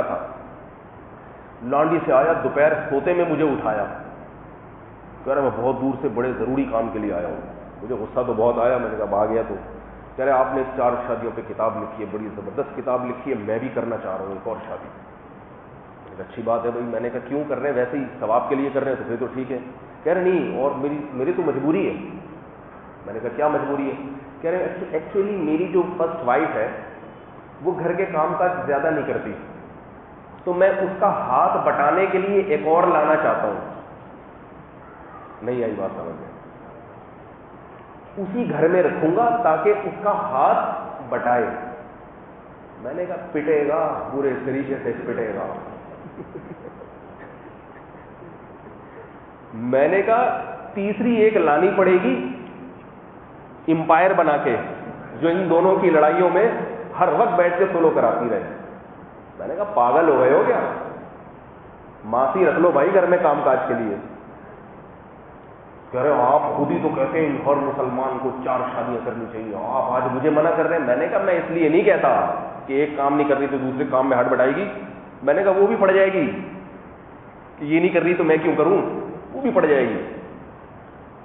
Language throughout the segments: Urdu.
تھا، لانڈی سے آیا، دوپہر سوتے میں مجھے اٹھایا، کہہ رہا میں بہت دور سے بڑے ضروری کام کے لیے آیا ہوں. مجھے غصہ تو بہت آیا، میں نے کہا بھاگ گیا تو. کہہ رہے آپ نے 4 شادیوں پہ کتاب لکھی ہے، بڑی زبردست کتاب لکھی ہے، میں بھی کرنا چاہ رہا ہوں ایک اور شادی. میں نے کہا اچھی بات ہے بھائی. میں نے کہا کیوں کر رہے ہیں؟ ویسے ہی ثواب کے لیے کر رہے ہیں تو پھر تو ٹھیک ہے. کہہ رہے نہیں، اور میری تو مجبوری ہے. میں نے کہا کیا مجبوری ہے؟ کہہ رہے ایکچولی میری جو فرسٹ وائف ہے وہ گھر کے کام کاج زیادہ نہیں کرتی، تو میں اس کا ہاتھ بٹانے کے لیے ایک اور لانا چاہتا ہوں. نہیں آئی بات سمجھ میں؟ اسی گھر میں رکھوں گا تاکہ اس کا ہاتھ بٹائے. میں نے کہا پٹے گا، پورے طریقے سے پٹے گا. میں نے کہا تیسری ایک لانی پڑے گی امپائر بنا کے، جو ان دونوں کی لڑائیوں میں ہر وقت بیٹھ کے سولو کراتی رہے. میں نے کہا پاگل ہو گئے ہو کیا؟ ماسی رکھ لو بھائی گھر میں کام کاج کے لیے. کہہ رہے آپ خود ہی تو کہتے ہیں ہر مسلمان کو 4 شادیاں کرنی چاہیے، آپ آج مجھے منع کر رہے ہیں. میں نے کہا میں اس لیے نہیں کہتا کہ ایک کام نہیں کر رہی تو دوسرے کام میں ہٹ بٹائے گی. میں نے کہا وہ بھی پڑ جائے گی کہ یہ نہیں کر رہی تو میں کیوں کروں، وہ بھی پڑ جائے گی.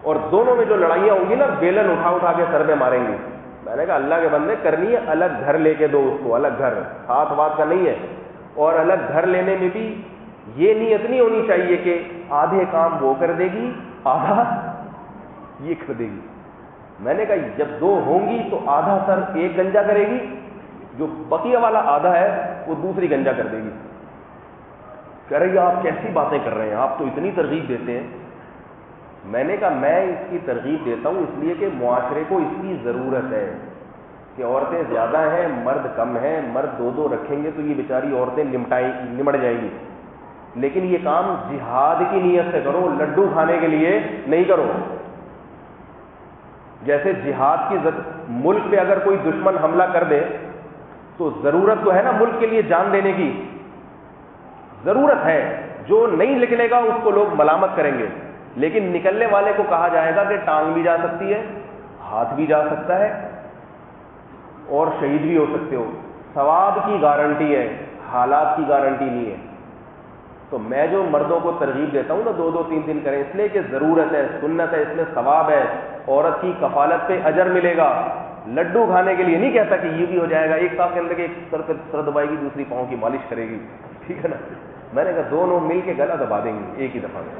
اور دونوں میں جو لڑائیاں ہوں گی نا، بیلن اٹھا اٹھا کے سر میں ماریں گی. میں نے کہا اللہ کے بندے کرنی ہے الگ گھر لے کے دو اس کو، الگ گھر، ہاتھ بات کا نہیں ہے. اور الگ گھر لینے میں بھی یہ نیت نہیں ہونی چاہیے کہ آدھے کام وہ کر دے گی آدھا یہ کر دے گی. میں نے کہا جب 2 ہوں گی تو آدھا سر ایک گنجا کرے گی، جو بقیہ والا آدھا ہے وہ دوسری گنجا کر دے گی. کہہ رہی آپ کیسی باتیں کر رہے ہیں، آپ تو اتنی ترغیب دیتے ہیں. میں نے کہا میں اس کی ترغیب دیتا ہوں اس لیے کہ معاشرے کو اس کی ضرورت ہے کہ عورتیں زیادہ ہیں، مرد کم ہیں. مرد 2 رکھیں گے تو یہ بیچاری عورتیں نمٹ جائیں گی. لیکن یہ کام جہاد کی نیت سے کرو، لڈو کھانے کے لیے نہیں کرو. جیسے جہاد کی ملک پہ اگر کوئی دشمن حملہ کر دے تو ضرورت تو ہے نا ملک کے لیے جان دینے کی، ضرورت ہے. جو نہیں نکلے گا اس کو لوگ ملامت کریں گے، لیکن نکلنے والے کو کہا جائے گا کہ ٹانگ بھی جا سکتی ہے، ہاتھ بھی جا سکتا ہے اور شہید بھی ہو سکتے ہو. ثواب کی گارنٹی ہے، حالات کی گارنٹی نہیں ہے. تو میں جو مردوں کو ترغیب دیتا ہوں نا 2 3 کریں، اس لیے کہ ضرورت ہے، سنت ہے، اس میں ثواب ہے، عورت کی کفالت پہ اجر ملے گا. لڈو کھانے کے لیے نہیں کہتا کہ یہ بھی ہو جائے گا. ایک ساتھ کے اندر ایک سر دبائے گی، دوسری پاؤں کی مالش کرے گی، ٹھیک ہے نا. میں نے کہا دونوں مل کے گلا دبا دیں گے ایک ہی دفعہ میں.